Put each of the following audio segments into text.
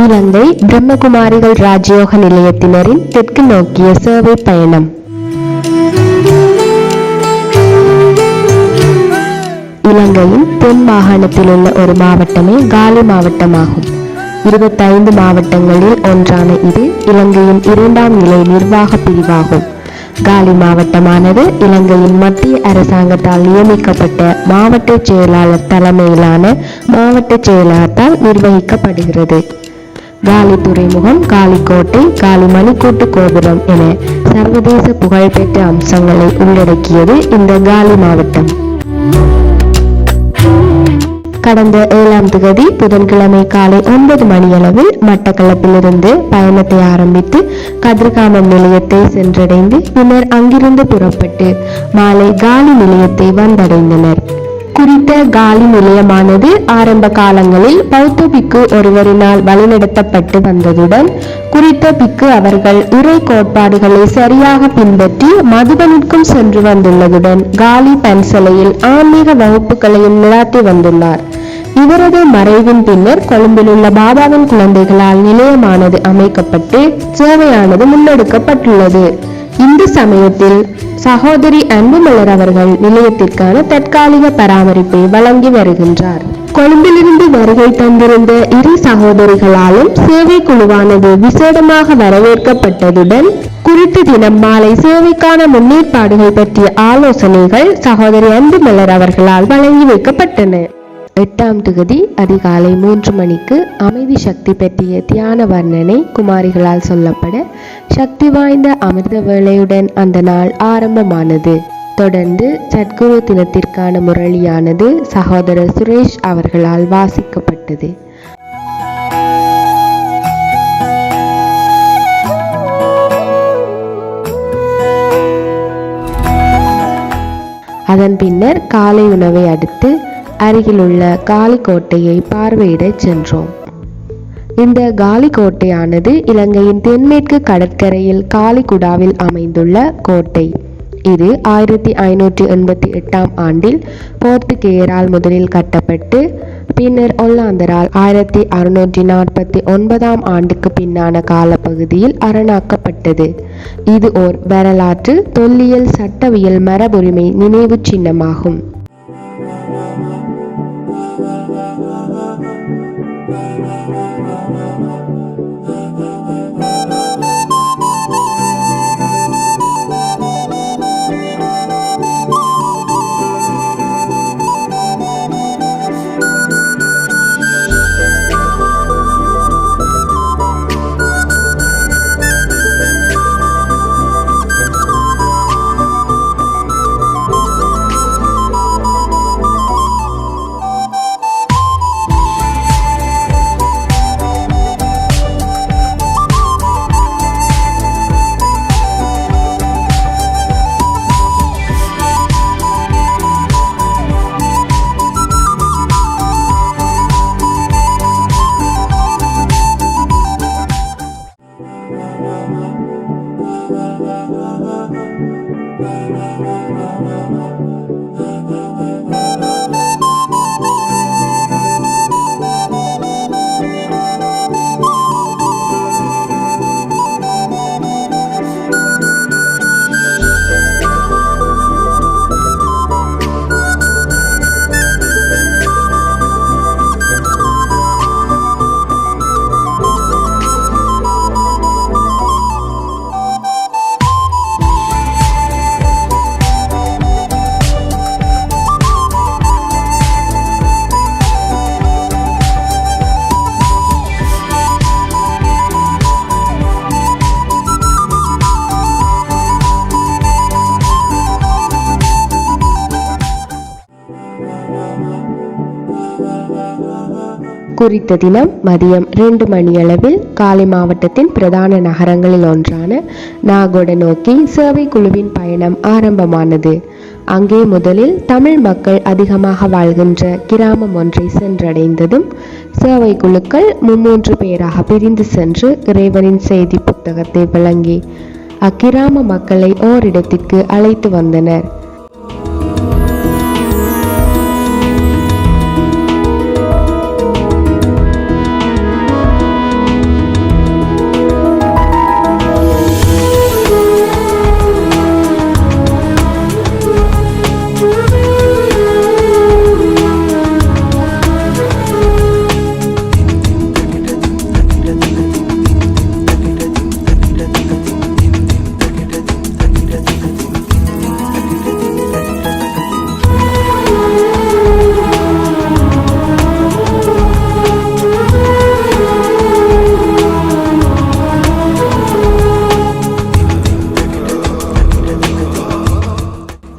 இலங்கை பிரம்மகுமாரிகள் ராஜயோக நிலையத்தினரின் தெற்கு நோக்கிய சேவை பயணம். இலங்கையின் தென் மாகாணத்தில் உள்ள ஒரு மாவட்டமே காலி மாவட்டமாகும். 25 மாவட்டங்களில் ஒன்றான இது இலங்கையின் 2ஆம் நிலை நிர்வாக பிரிவாகும். காலி மாவட்டமானது இலங்கையின் மத்திய அரசாங்கத்தால் நியமிக்கப்பட்ட மாவட்ட செயலாளர் தலைமையிலான மாவட்ட செயலாளரால் நிர்வகிக்கப்படுகிறது. காலி துறைமுகம், காலி கோட்டை, காலி மணிக்கூட்டு கோபுரம் என சர்வதேச புகழ்பெற்ற அம்சங்களை உள்ளடக்கியது இந்த காலி மாவட்டம். கடந்த 7ஆம் தேதி புதன்கிழமை காலை 9 மணியளவில் மட்டக்களப்பிலிருந்து பயணத்தை ஆரம்பித்து கதிர்காமம் நிலையத்தை சென்றடைந்து பின்னர் அங்கிருந்து புறப்பட்டு மாலை காலி நிலையத்தை வந்தடைந்தனர். குறித்த காலி நிலையமானது ஆரம்ப காலங்களில் பௌத்த பிக்கு ஒருவரினால் வழிநடத்தப்பட்டு வந்ததுடன் குறித்த பிக்கு அவர்கள் இறை கோட்பாடுகளை சரியாக பின்பற்றி மதுபனிற்கும் சென்று வந்துள்ளதுடன் காலி பன்சலையில் ஆன்மீக வகுப்புகளையும் நடத்தி வந்துள்ளார். இவரது மறைவின் பின்னர் கொழும்பில் உள்ள பாபாவின் குழந்தைகளால் நிலையமானது அமைக்கப்பட்டு சேவையானது முன்னெடுக்கப்பட்டுள்ளது. இந்த சமயத்தில் சகோதரி அன்புமலர் அவர்கள் நிலையத்திற்கான தற்காலிக பராமரிப்பை வழங்கி வருகின்றார். கொழும்பிலிருந்து வருகை தந்திருந்த இரு சகோதரிகளாலும் சேவை குழுவானது விசேடமாக வரவேற்கப்பட்டதுடன் குறித்த தினம் மாலை சேவைக்கான முன்னேற்பாடுகள் பற்றிய ஆலோசனைகள் சகோதரி அன்புமலர் அவர்களால் வழங்கி வைக்கப்பட்டன. 8ஆம் தேதி அதிகாலை 3 மணிக்கு அமைதி சக்தி பற்றிய தியான வர்ணனை குமாரிகளால் சொல்லப்பட சக்தி வாய்ந்த அமிர்த வேளையுடன் அந்த நாள் ஆரம்பமானது. தொடர்ந்து சத்குரு தினத்திற்கான முரளியானது சகோதரர் சுரேஷ் அவர்களால் வாசிக்கப்பட்டது. அதன் பின்னர் காலை உணவை அடுத்து அருகிலுள்ள காலி கோட்டையை பார்வையிட சென்றோம். இந்த காலி கோட்டையானது இலங்கையின் தென்மேற்கு கடற்கரையில் காலிகுடாவில் அமைந்துள்ள கோட்டை. இது 1588ஆம் ஆண்டில் போர்த்துகேயரால் முதலில் கட்டப்பட்டு பின்னர் ஒல்லாந்தரால் 1649ஆம் ஆண்டுக்கு பின்னான காலப்பகுதியில் அரணாக்கப்பட்டது. இது ஓர் வரலாற்று, தொல்லியல், சட்டவியல், மரபுரிமை நினைவு சின்னமாகும். குறித்த தினம் மதியம் 2 மணியளவில் காலி மாவட்டத்தின் பிரதான நகரங்களில் ஒன்றான நாகோட நோக்கி சேவை குழுவின் பயணம் ஆரம்பமானது. அங்கே முதலில் தமிழ் மக்கள் அதிகமாக வாழ்கின்ற கிராமம் ஒன்றை சென்றடைந்ததும் சேவை குழுக்கள் 3 பேராக பிரிந்து சென்று இறைவனின் செய்தி புத்தகத்தை வழங்கி அக்கிராம மக்களை ஓரிடத்திற்கு அழைத்து வந்தனர்.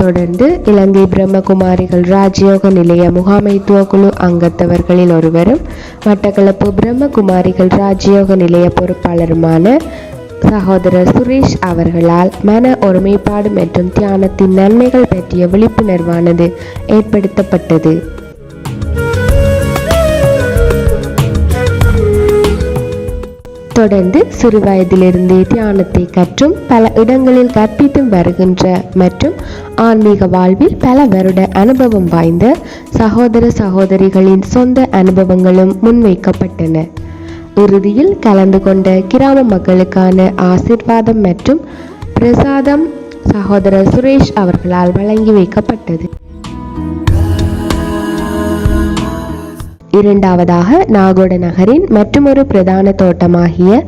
தொடர்ந்து இலங்கை பிரம்மகுமாரிகள் ராஜயோக நிலைய முகாமைத்துவ குழு அங்கத்தவர்களில் ஒருவரும் மட்டக்களப்பு பிரம்மகுமாரிகள் ராஜயோக நிலைய பொறுப்பாளருமான சகோதரர் சுரேஷ் அவர்களால் மன ஒருமைப்பாடு மற்றும் தியானத்தின் நன்மைகள் பற்றிய விழிப்புணர்வானது ஏற்படுத்தப்பட்டது. தொடர்ந்து சிறு வயதிலிருந்தே தியானத்தை கற்றும் பல இடங்களில் கற்பித்தும் வருகின்ற மற்றும் ஆன்மீக வாழ்வில் பல வருட அனுபவம் வாய்ந்த சகோதர சகோதரிகளின் சொந்த அனுபவங்களும் முன்வைக்கப்பட்டன. இறுதியில் கலந்து கொண்ட கிராம மக்களுக்கான ஆசிர்வாதம் மற்றும் பிரசாதம் சகோதரர் சுரேஷ் அவர்களால் வழங்கி வைக்கப்பட்டது. இரண்டாவதாக நாகோட நகரின் மற்றொரு பிரதான தோட்டமாகிய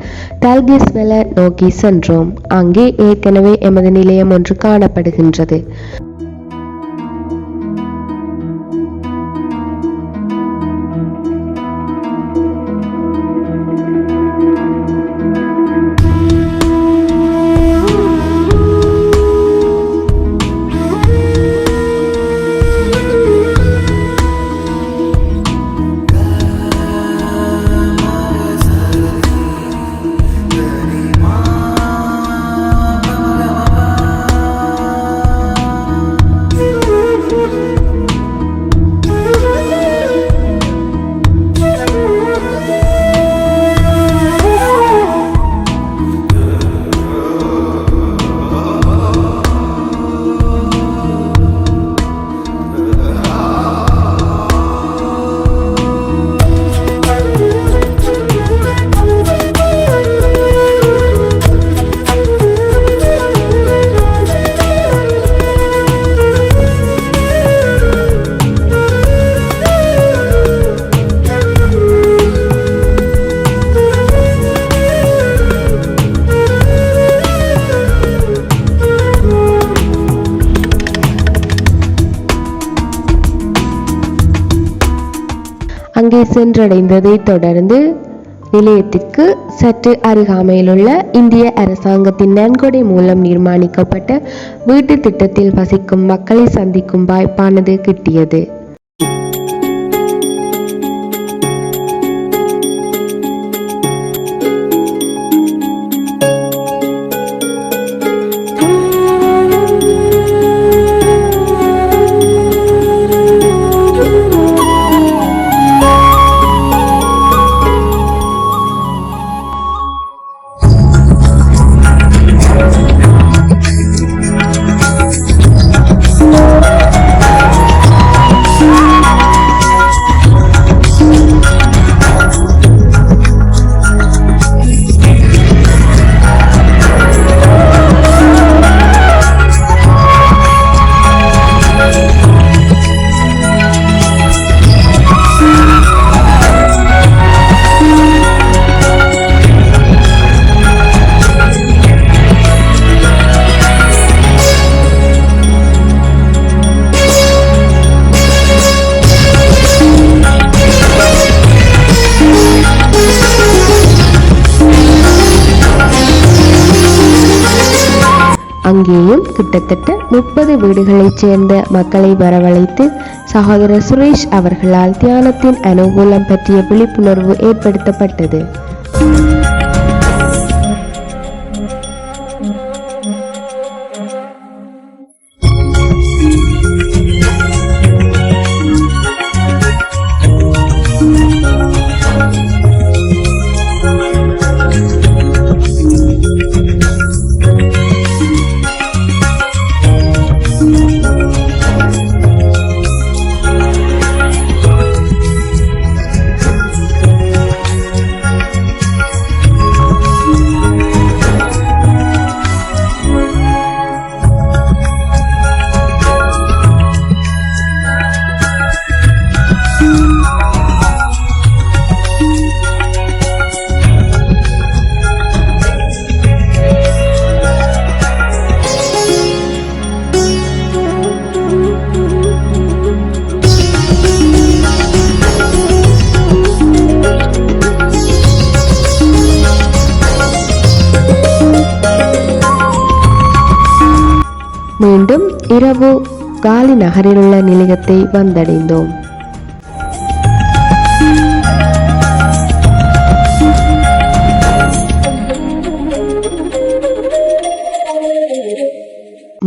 தல்கிஸ்வெல நோக்கி சென்றோம். அங்கே ஏற்கனவே எமது நிலையம் ஒன்று காணப்படுகின்றது. அங்கே சென்றடைந்ததை தொடர்ந்து நிலையத்திற்கு சற்று அருகாமையிலுள்ள இந்திய அரசாங்கத்தின் நன்கொடை மூலம் நிர்மாணிக்கப்பட்ட வீட்டு திட்டத்தில் வசிக்கும் மக்களை சந்திக்கும் வாய்ப்பானது கிட்டியது. அங்கேயும் கிட்டத்தட்ட 30 வீடுகளைச் சேர்ந்த மக்களை வரவழைத்து சகோதரர் சுரேஷ் அவர்களால் தியானத்தின் அனுகூலம் பற்றிய விழிப்புணர்வு ஏற்படுத்தப்பட்டது. இரவு காலி நகரிலுள்ள நிலையத்தை வந்தடைந்தோம்.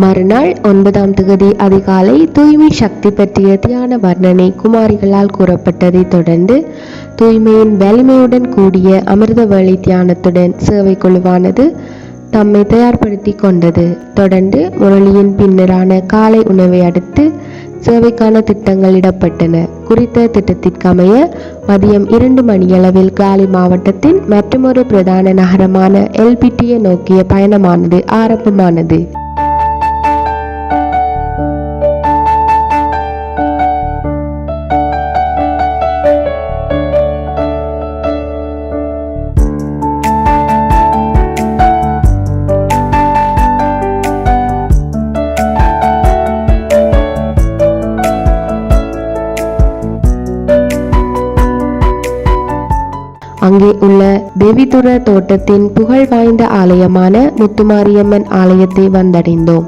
மறுநாள் 9ஆம் திகதி அதிகாலை தூய்மை சக்தி பற்றிய தியான வர்ணனை குமாரிகளால் கூறப்பட்டதை தொடர்ந்து தூய்மையின் வலிமையுடன் கூடிய அமிர்த வேளை தியானத்துடன் சேவை குழுவானது தம்மை தயார்படுத்தி கொண்டது. தொடர்ந்து முரளியின் பின்னரான காலை உணவை அடுத்து சேவைக்கான திட்டங்கள் இடப்பட்டன. குறித்த திட்டத்திற்கமைய மதியம் 2 மணியளவில் காலி மாவட்டத்தின் மற்றொரு பிரதான நகரமான எல்பிட்டியை நோக்கிய பயணமானது ஆரம்பமானது. அங்கே உள்ள தேவிதுர தோட்டத்தின் புகழ் வாய்ந்த ஆலயமான முத்துமாரியம்மன் ஆலயத்தை வந்தடைந்தோம்.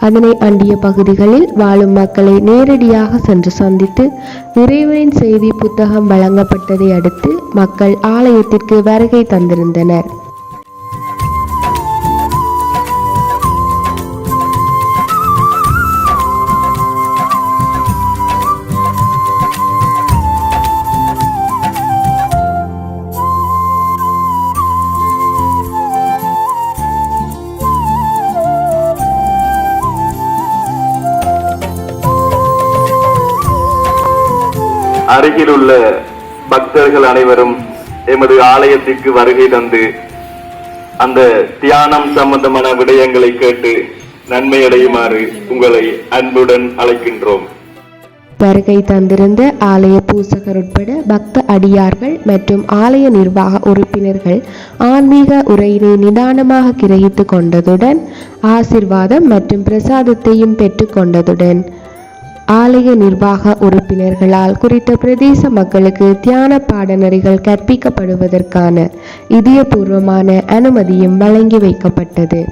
அதனை அண்டிய பகுதிகளில் வாழும் மக்களை நேரடியாக சென்று சந்தித்து இறைவனின் செய்தி புத்தகம் வழங்கப்பட்டதை அடுத்து மக்கள் ஆலயத்திற்கு வருகை தந்திருந்தனர். அருகில் உள்ள பக்தர்கள் அனைவரும் எமது ஆலயத்திற்கு வருகை தந்து அந்த தியானம் சம்பந்தமான விடயங்களை கேட்டு நன்மை அடையுமாறு உங்களை அன்புடன் அழைக்கின்றோம். வருகை தந்திருந்த ஆலய பூசகர் உட்பட பக்த அடியார்கள் மற்றும் ஆலய நிர்வாக உறுப்பினர்கள் ஆன்மீக உரையினை நிதானமாக கிரகித்து கொண்டதுடன் ஆசிர்வாதம் மற்றும் பிரசாதத்தையும் பெற்று கொண்டதுடன் ஆலய நிர்வாக உறுப்பினர்களால் குறித்த பிரதேச மக்களுக்கு தியான பாடநெறிகள் கற்பிக்கப்படுவதற்கான இதயபூர்வமான அனுமதியும் வழங்கி வைக்கப்பட்டது.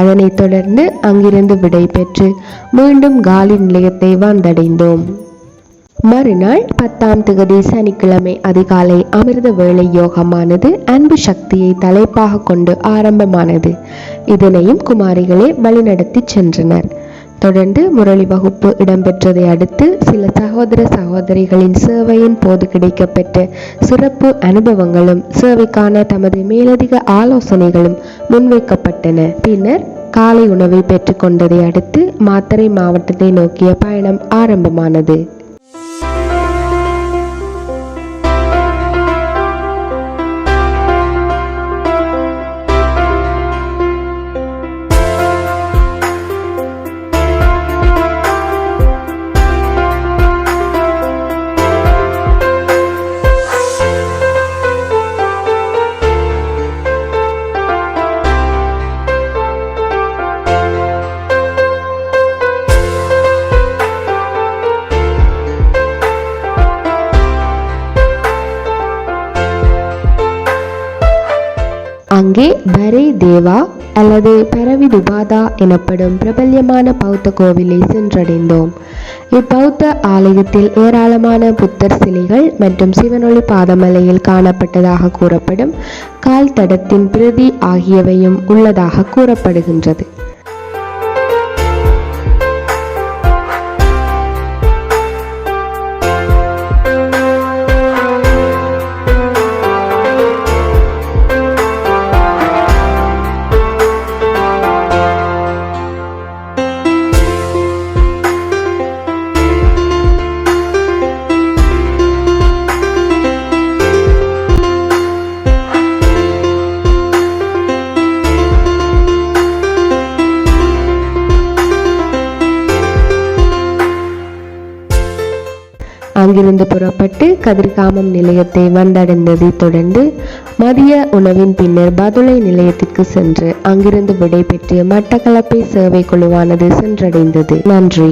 அதனைத் தொடர்ந்து அங்கிருந்து விடை பெற்று மீண்டும் காலி நிலையத்தை வந்தடைந்தோம். மறுநாள் 10ஆம் திகதி சனிக்கிழமை அதிகாலை அமிர்த வேளை யோகமானது அன்பு சக்தியை தலைப்பாக கொண்டு ஆரம்பமானது. இதனையும் குமாரிகளே வழிநடத்தி சென்றனர். தொடர்ந்து முரளி வகுப்பு இடம்பெற்றதை அடுத்து சில சகோதர சகோதரிகளின் சேவையின் போது கிடைக்கப்பெற்ற சிறப்பு அனுபவங்களும் சேவைக்கான தமது மேலதிக ஆலோசனைகளும் முன்வைக்கப்பட்டன. பின்னர் காலை உணவை பெற்றுக்கொண்டதை அடுத்து மாத்தறை மாவட்டத்தை நோக்கிய பயணம் ஆரம்பமானது. அங்கே பரே தேவா அல்லது பரவிதுபாதா எனப்படும் பிரபல்யமான பௌத்த கோவிலை சென்றடைந்தோம். இப்பௌத்த ஆலயத்தில் ஏராளமான புத்தர் சிலைகள் மற்றும் சிவனொளி பாதமலையில் காணப்பட்டதாக கூறப்படும் கால் தடத்தின் பிரதி ஆகியவையும் உள்ளதாக கூறப்படுகின்றது. அங்கிருந்து புறப்பட்டு கதிர்காமம் நிலையத்தை வந்தடைந்ததை தொடர்ந்து மதிய உணவின் பின்னர் பதுளை நிலையத்திற்கு சென்று அங்கிருந்து விடைபெற்று மட்டக்களப்பை சேவை குழுவானது சென்றடைந்தது. நன்றி.